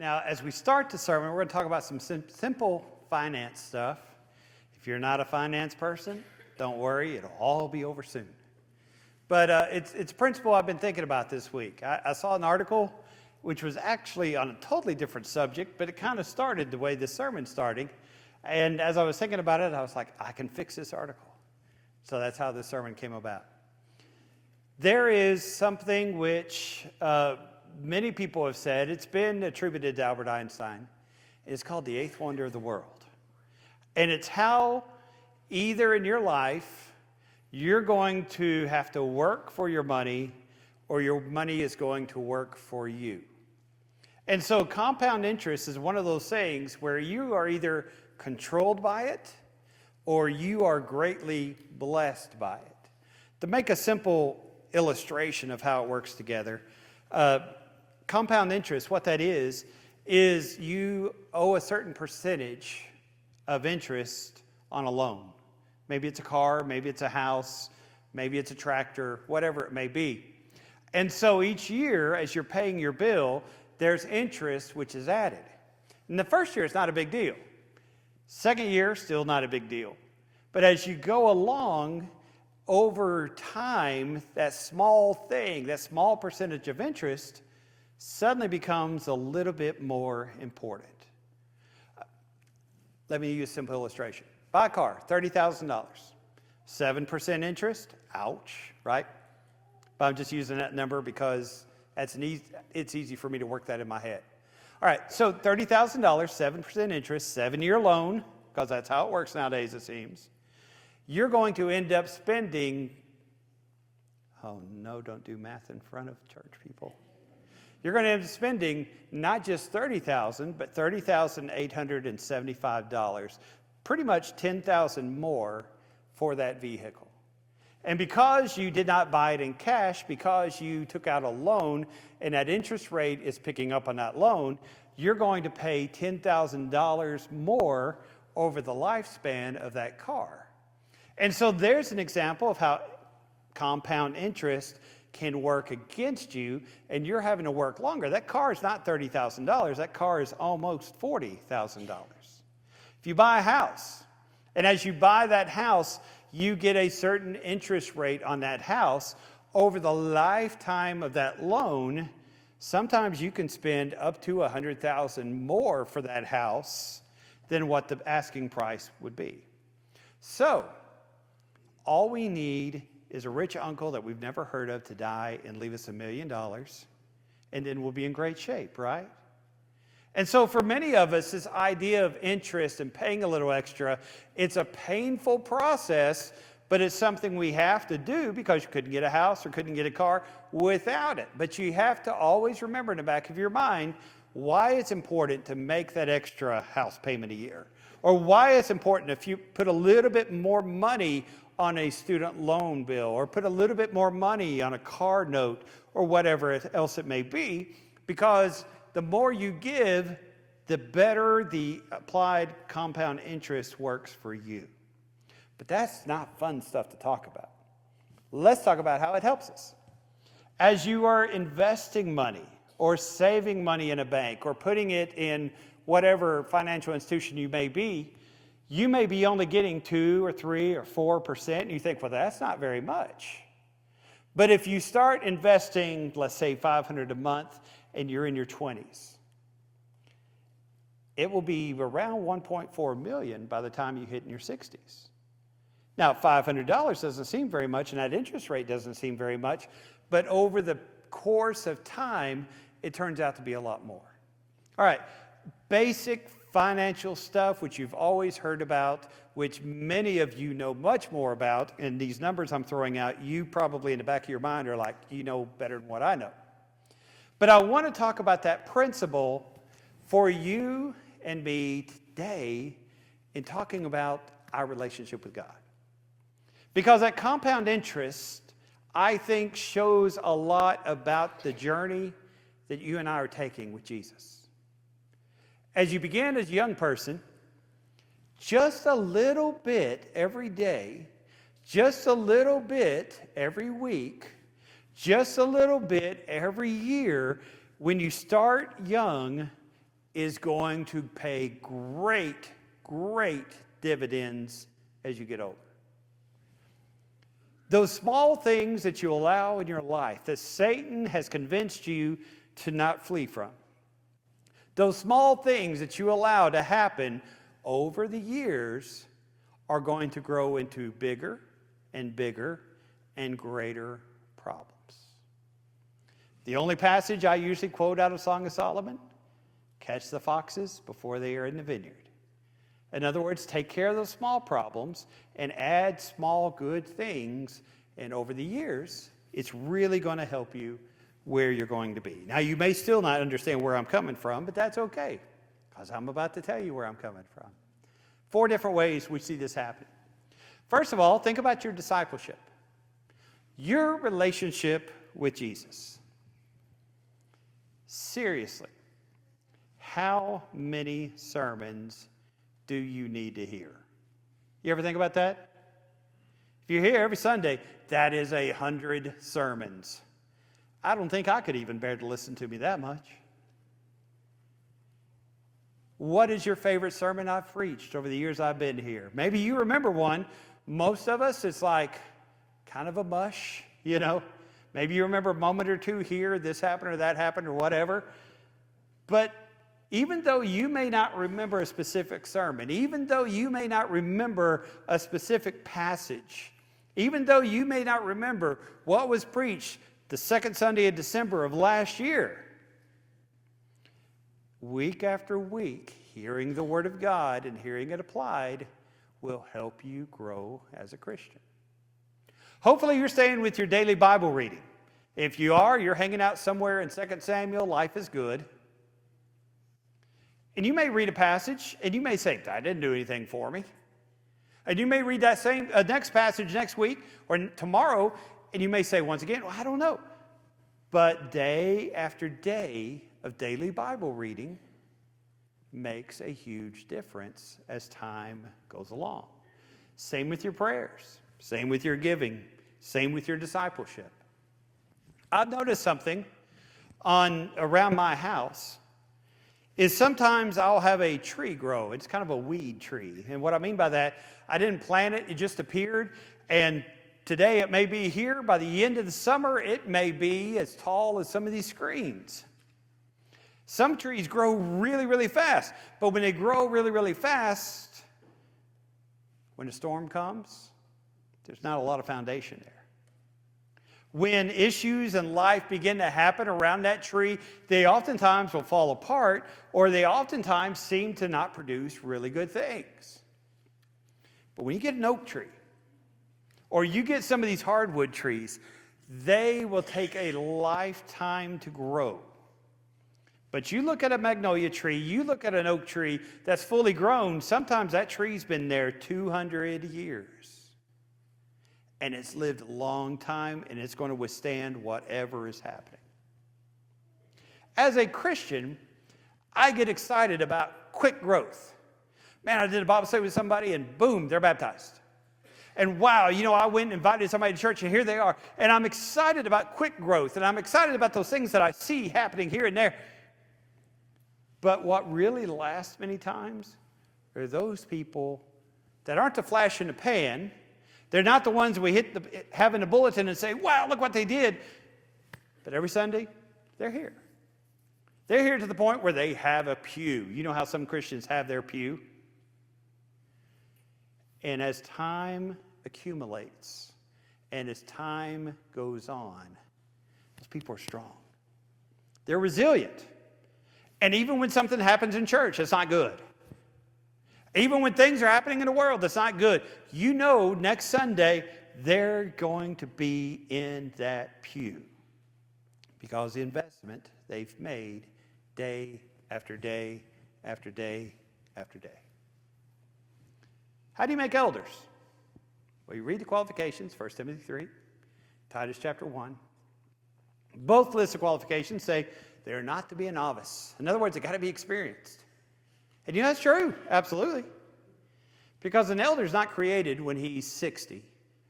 Now, as we start the sermon, we're going to talk about some simple finance stuff. If you're not a finance person, don't worry, it'll all be over soon. But it's a principle I've been thinking about this week. I saw an article which was actually on a totally different subject, but it kind of started the way this sermon's starting. And as I was thinking about it, I was like, I can fix this article. So that's how this sermon came about. There is something which many people have said, it's been attributed to Albert Einstein. It's called the eighth wonder of the world. And it's how either in your life you're going to have to work for your money or your money is going to work for you. And so compound interest is one of those things where you are either controlled by it or you are greatly blessed by it. To make a simple illustration of how it works together, compound interest, what that is you owe a certain percentage of interest on a loan. Maybe it's a car, maybe it's a house, maybe it's a tractor, whatever it may be. And so each year, as you're paying your bill, there's interest which is added. In the first year, it's not a big deal. Second year, still not a big deal. But as you go along, over time, that small thing, that small percentage of interest suddenly becomes a little bit more important. Let me use a simple illustration. Buy a car, $30,000. 7% interest, ouch, right? But I'm just using that number because it's easy for me to work that in my head. All right, so $30,000, 7% interest, 7-year loan, because that's how it works nowadays, it seems. You're going to end up spending, oh no, don't do math in front of church people. You're going to end up spending not just $30,000, but $30,875, pretty much $10,000 more for that vehicle. And because you did not buy it in cash, because you took out a loan and that interest rate is picking up on that loan, you're going to pay $10,000 more over the lifespan of that car. And so there's an example of how compound interest can work against you, and you're having to work longer. That car is not $30,000. That car is almost $40,000. If you buy a house, and as you buy that house, you get a certain interest rate on that house. Over the lifetime of that loan, sometimes you can spend up to $100,000 more for that house than what the asking price would be. So, all we need is a rich uncle that we've never heard of to die and leave us $1 million, and then we'll be in great shape, right? And so for many of us, this idea of interest and paying a little extra, it's a painful process, but it's something we have to do because you couldn't get a house or couldn't get a car without it. But you have to always remember in the back of your mind why it's important to make that extra house payment a year, or why it's important if you put a little bit more money on a student loan bill, or put a little bit more money on a car note, or whatever else it may be, because the more you give, the better the applied compound interest works for you. But that's not fun stuff to talk about. Let's talk about how it helps us. As you are investing money, or saving money in a bank, or putting it in whatever financial institution you may be only getting 2 or 3 or 4%, and you think, well, that's not very much. But if you start investing, let's say $500 a month, and you're in your 20s, it will be around $1.4 million by the time you hit in your 60s. Now, $500 doesn't seem very much, and that interest rate doesn't seem very much, but over the course of time, it turns out to be a lot more. All right, basic financial stuff, which you've always heard about, which many of you know much more about, and these numbers I'm throwing out, you probably in the back of your mind are like, you know better than what I know. But I want to talk about that principle for you and me today in talking about our relationship with God. Because that compound interest, I think, shows a lot about the journey that you and I are taking with Jesus. As you begin as a young person, just a little bit every day, just a little bit every week, just a little bit every year, when you start young, is going to pay great, great dividends as you get older. Those small things that you allow in your life that Satan has convinced you to not flee from, those small things that you allow to happen over the years are going to grow into bigger and bigger and greater problems. The only passage I usually quote out of Song of Solomon, catch the foxes before they are in the vineyard. In other words, take care of those small problems and add small good things, and over the years, it's really going to help you where you're going to be. Now, you may still not understand where I'm coming from, but that's okay, because I'm about to tell you where I'm coming from. 4 different ways we see this happen. First of all, think about your discipleship, your relationship with Jesus. Seriously, how many sermons do you need to hear? You ever think about that? If you're here every Sunday, that is 100 sermons. I don't think I could even bear to listen to me that much. What is your favorite sermon I've preached over the years I've been here? Maybe you remember one. Most of us, it's like kind of a mush, you know. Maybe you remember a moment or two here, this happened or that happened or whatever. But even though you may not remember a specific sermon, even though you may not remember a specific passage, even though you may not remember what was preached the second Sunday of December of last year, week after week, hearing the Word of God and hearing it applied will help you grow as a Christian. Hopefully you're staying with your daily Bible reading. If you are, you're hanging out somewhere in 2 Samuel, life is good. And you may read a passage, and you may say, that didn't do anything for me. And you may read that same next passage next week or tomorrow, and you may say once again, well, I don't know. But day after day of daily Bible reading makes a huge difference as time goes along. Same with your prayers. Same with your giving. Same with your discipleship. I've noticed something around my house is sometimes I'll have a tree grow. It's kind of a weed tree. And what I mean by that, I didn't plant it. It just appeared. And today it may be here. By the end of the summer, it may be as tall as some of these screens. Some trees grow really, really fast. But when they grow really, really fast, when a storm comes, there's not a lot of foundation there. When issues in life begin to happen around that tree, they oftentimes will fall apart, or they oftentimes seem to not produce really good things. But when you get an oak tree, or you get some of these hardwood trees, they will take a lifetime to grow. But you look at a magnolia tree, you look at an oak tree that's fully grown, sometimes that tree's been there 200 years. And it's lived a long time, and it's going to withstand whatever is happening. As a Christian, I get excited about quick growth. Man, I did a Bible study with somebody, and boom, they're baptized. And wow, I went and invited somebody to church, and here they are. And I'm excited about quick growth, and I'm excited about those things that I see happening here and there. But what really lasts many times are those people that aren't the flash in the pan. They're not the ones we have in the bulletin and say, wow, look what they did. But every Sunday, they're here. They're here to the point where they have a pew. You know how some Christians have their pew? And as time accumulates and as time goes on, those people are strong. They're resilient. And even when something happens in church, it's not good. Even when things are happening in the world that's not good, next Sunday they're going to be in that pew because the investment they've made day after day after day after day. How do you make elders? Well, you read the qualifications, 1 Timothy 3, Titus chapter 1. Both lists of qualifications say they're not to be a novice. In other words, they've got to be experienced. And that's true, absolutely. Because an elder is not created when he's 60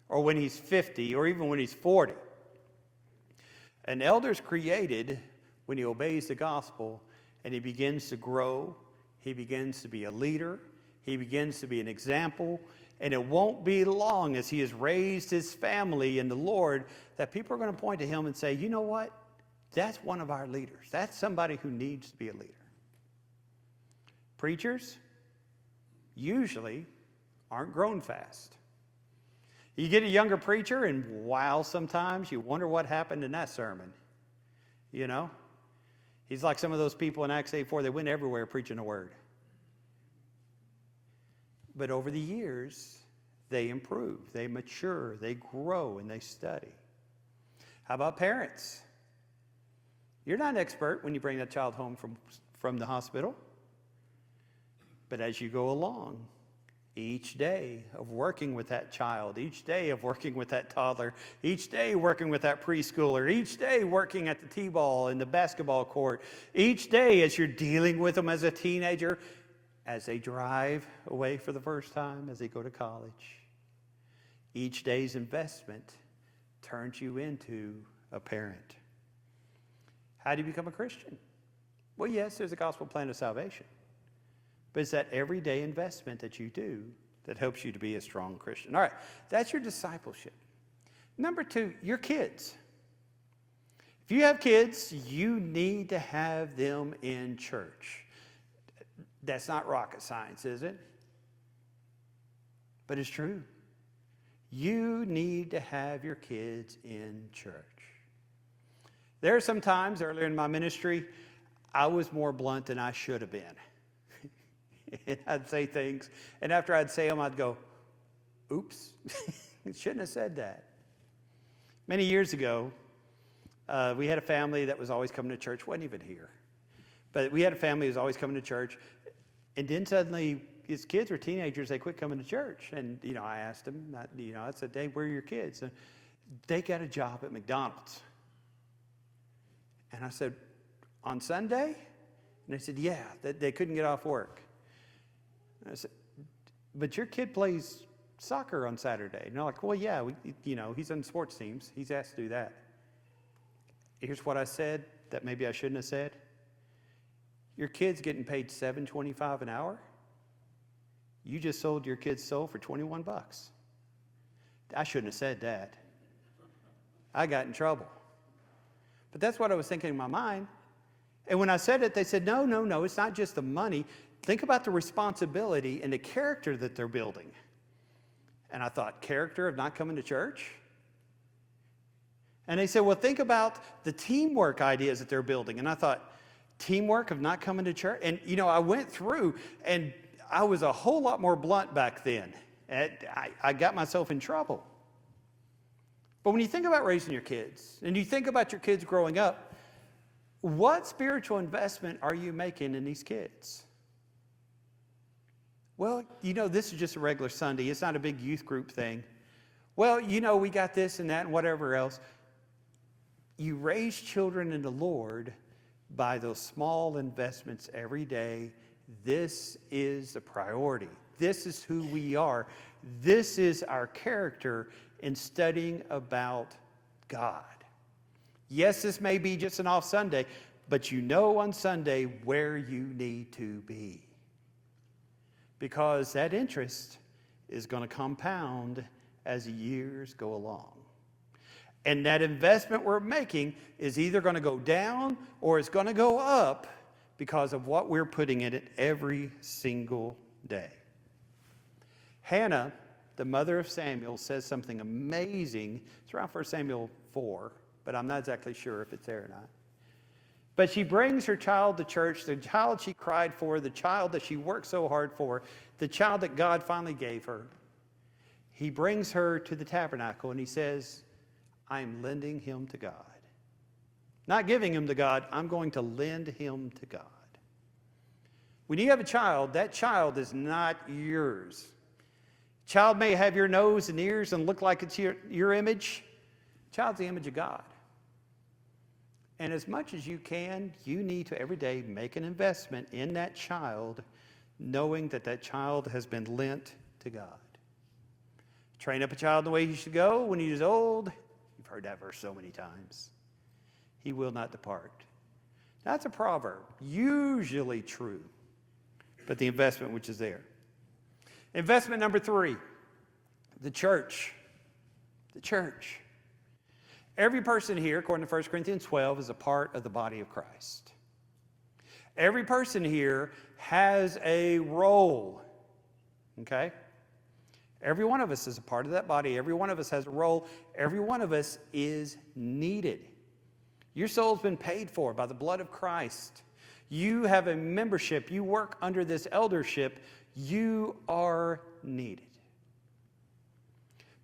or when he's 50 or even when he's 40. An elder is created when he obeys the gospel and he begins to grow. He begins to be a leader. He begins to be an example. And it won't be long as he has raised his family in the Lord that people are going to point to him and say, you know what? That's one of our leaders. That's somebody who needs to be a leader. Preachers usually aren't grown fast. You get a younger preacher, and wow, sometimes you wonder what happened in that sermon. You know? He's like some of those people in Acts 8:4, they went everywhere preaching the word. But over the years, they improve, they mature, they grow, and they study. How about parents? You're not an expert when you bring that child home from the hospital. But as you go along, each day of working with that child, each day of working with that toddler, each day working with that preschooler, each day working at the t-ball and the basketball court, each day as you're dealing with them as a teenager, as they drive away for the first time, as they go to college, each day's investment turns you into a parent. How do you become a Christian? Well, yes, there's a gospel plan of salvation. But it's that everyday investment that you do that helps you to be a strong Christian. All right, that's your discipleship. Number 2, your kids. If you have kids, you need to have them in church. That's not rocket science, is it? But it's true. You need to have your kids in church. There are some times earlier in my ministry, I was more blunt than I should have been. And I'd say things, and after I'd say them, I'd go, oops, shouldn't have said that. Many years ago, we had a family that was always coming to church, wasn't even here. But we had a family who was always coming to church, and then suddenly his kids were teenagers, they quit coming to church. And, I asked them, I said, hey, where are your kids? And they got a job at McDonald's. And I said, on Sunday? And they said, yeah, they couldn't get off work. And I said, but your kid plays soccer on Saturday. And they're like, well, yeah, he's on sports teams. He's asked to do that. Here's what I said that maybe I shouldn't have said. Your kid's getting paid $7.25 an hour. You just sold your kid's soul for $21. I shouldn't have said that. I got in trouble. But that's what I was thinking in my mind. And when I said it, they said, no, it's not just the money. Think about the responsibility and the character that they're building. And I thought, character of not coming to church? And they said, well, think about the teamwork ideas that they're building. And I thought, teamwork of not coming to church? And, I went through, and I was a whole lot more blunt back then. And I got myself in trouble. But when you think about raising your kids, and you think about your kids growing up, what spiritual investment are you making in these kids? Well, this is just a regular Sunday. It's not a big youth group thing. Well, we got this and that and whatever else. You raise children in the Lord by those small investments every day. This is the priority. This is who we are. This is our character in studying about God. Yes, this may be just an off Sunday, but on Sunday where you need to be. Because that interest is going to compound as the years go along. And that investment we're making is either going to go down or it's going to go up because of what we're putting in it every single day. Hannah, the mother of Samuel, says something amazing. It's around 1 Samuel 4, but I'm not exactly sure if it's there or not. But she brings her child to church, the child she cried for, the child that she worked so hard for, the child that God finally gave her. He brings her to the tabernacle and he says, I'm lending him to God. Not giving him to God, I'm going to lend him to God. When you have a child, that child is not yours. Child may have your nose and ears and look like it's your image. Child's the image of God. And as much as you can, you need to every day make an investment in that child, knowing that that child has been lent to God. Train up a child the way he should go when he is old. You've heard that verse so many times. He will not depart. That's a proverb, usually true, but the investment which is there. Investment number 3, the church. The church. Every person here, according to 1 Corinthians 12, is a part of the body of Christ. Every person here has a role, okay? Every one of us is a part of that body. Every one of us has a role. Every one of us is needed. Your soul's been paid for by the blood of Christ. You have a membership. You work under this eldership. You are needed.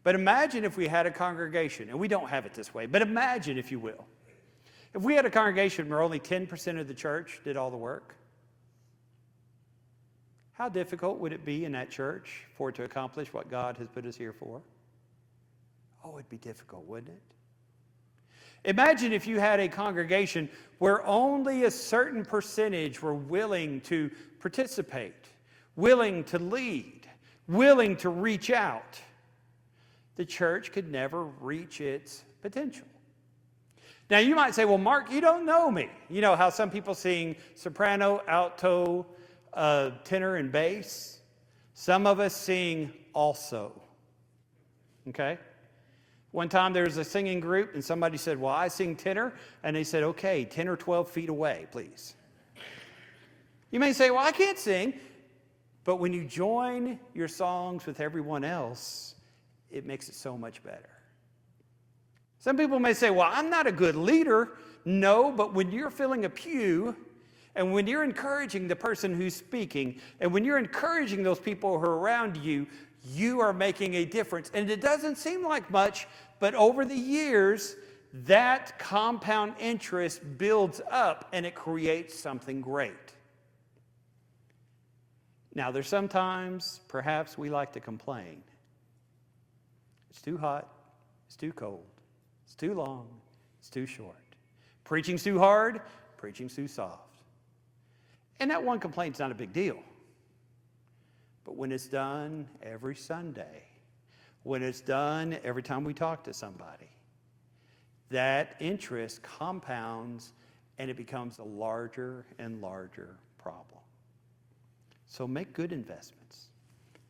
But imagine if we had a congregation, and we don't have it this way, but imagine, if you will, if we had a congregation where only 10% of the church did all the work. How difficult would it be in that church for it to accomplish what God has put us here for? Oh, it'd be difficult, wouldn't it? Imagine if you had a congregation where only a certain percentage were willing to participate, willing to lead, willing to reach out. The church could never reach its potential. Now you might say, well, Mark, you don't know me. You know how some people sing soprano, alto, tenor, and bass? Some of us sing also. Okay? One time there was a singing group and somebody said, well, I sing tenor. And they said, okay, 10 or 12 feet away, please. You may say, well, I can't sing. But when you join your songs with everyone else, it makes it so much better. Some people may say, well, I'm not a good leader. No, but when you're filling a pew and when you're encouraging the person who's speaking and when you're encouraging those people who are around you, you are making a difference. And it doesn't seem like much, but over the years, that compound interest builds up and it creates something great. Now, there's sometimes, perhaps, we like to complain. It's too hot, it's too cold, it's too long, it's too short. Preaching's too hard, preaching's too soft. And that one complaint's not a big deal. But when it's done every Sunday, when it's done every time we talk to somebody, that interest compounds and it becomes a larger and larger problem. So make good investments.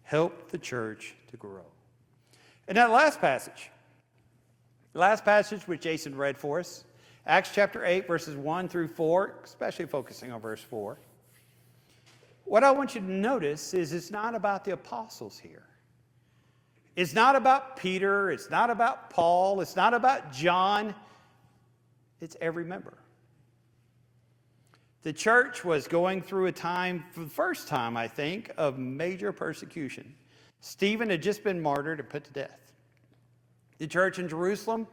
Help the church to grow. And that last passage which Jason read for us, Acts chapter 8, verses 1 through 4, especially focusing on verse 4. What I want you to notice is it's not about the apostles here. It's not about Peter. It's not about Paul. It's not about John. It's every member. The church was going through a time, for the first time, I think, of major persecution. Stephen had just been martyred and put to death. The church in Jerusalem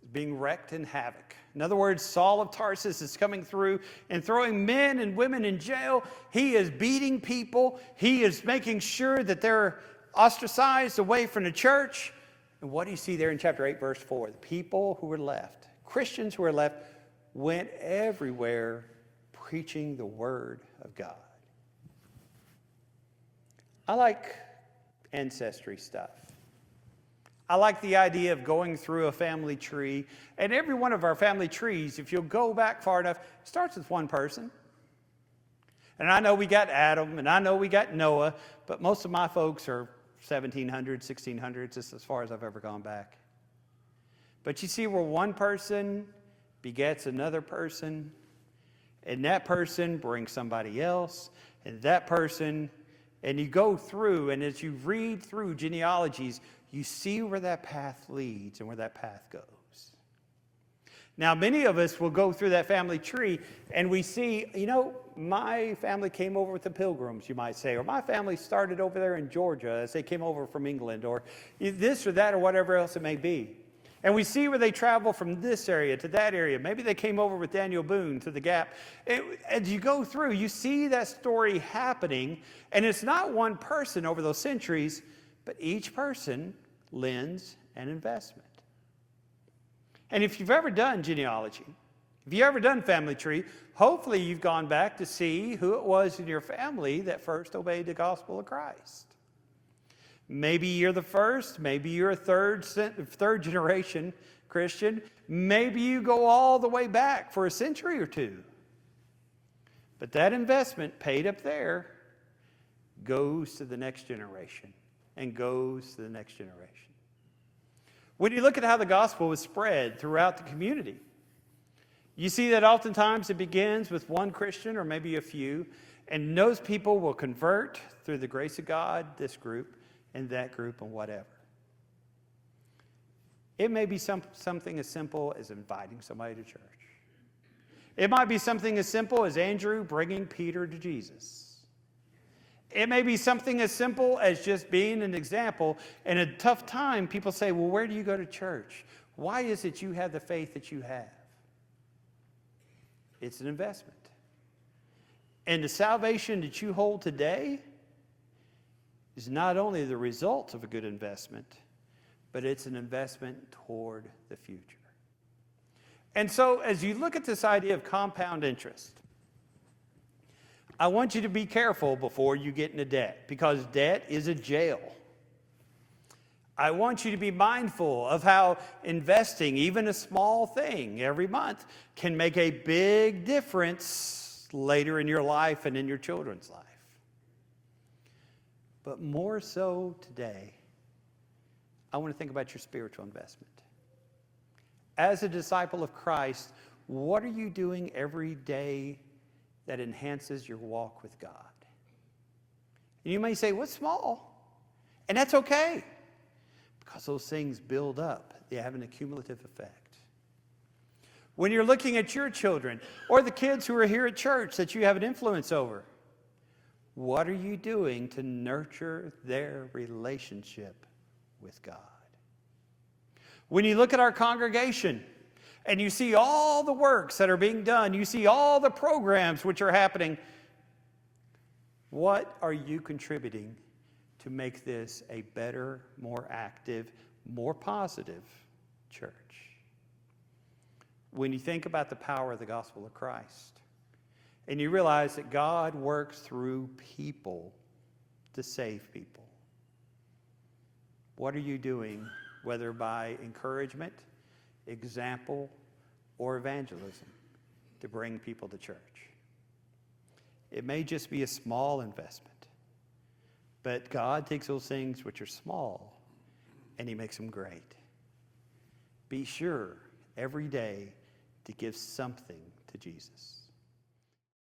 is being wrecked in havoc. In other words, Saul of Tarsus is coming through and throwing men and women in jail. He is beating people. He is making sure that they're ostracized away from the church. And what do you see there in chapter 8, verse 4? The people who were left, Christians who were left, went everywhere preaching the word of God. I like ancestry stuff. I like the idea of going through a family tree. And every one of our family trees, if you'll go back far enough, starts with one person. And I know we got Adam, and I know we got Noah, but most of my folks are 1700s, 1600s, just as far as I've ever gone back. But you see where one person begets another person, and that person brings somebody else, and that person, and you go through, and as you read through genealogies, you see where that path leads and where that path goes. Now, many of us will go through that family tree and we see, my family came over with the Pilgrims, you might say, or my family started over there in Georgia as they came over from England, or this or that or whatever else it may be. And we see where they travel from this area to that area. Maybe they came over with Daniel Boone to the Gap. As you go through, you see that story happening, and it's not one person over those centuries, but each person lends an investment. And if you've ever done genealogy, if you've ever done family tree, hopefully you've gone back to see who it was in your family that first obeyed the gospel of Christ. Maybe you're the first, maybe you're a third generation Christian, maybe you go all the way back for a century or two. But that investment paid up there goes to the next generation and goes to the next generation. When you look at how the gospel was spread throughout the community, you see that oftentimes it begins with one Christian or maybe a few, and those people will convert through the grace of God, this group and that group and whatever. It may be something as simple as inviting somebody to church. It might be something as simple as Andrew bringing Peter to Jesus. It may be something as simple as just being an example. In a tough time, people say, well, where do you go to church? Why is it you have the faith that you have? It's an investment. And the salvation that you hold today is not only the result of a good investment, but it's an investment toward the future. And so as you look at this idea of compound interest, I want you to be careful before you get into debt, because debt is a jail. I want you to be mindful of how investing, even a small thing every month, can make a big difference later in your life and in your children's life. But more so today, I want to think about your spiritual investment. As a disciple of Christ, what are you doing every day that enhances your walk with God? And you may say, what's small? And that's okay, because those things build up. They have an accumulative effect. When you're looking at your children or the kids who are here at church that you have an influence over, what are you doing to nurture their relationship with God? When you look at our congregation and you see all the works that are being done, you see all the programs which are happening, what are you contributing to make this a better, more active, more positive church? When you think about the power of the gospel of Christ, and you realize that God works through people to save people, what are you doing, whether by encouragement, example, or evangelism, to bring people to church? It may just be a small investment, but God takes those things which are small and He makes them great. Be sure every day to give something to Jesus.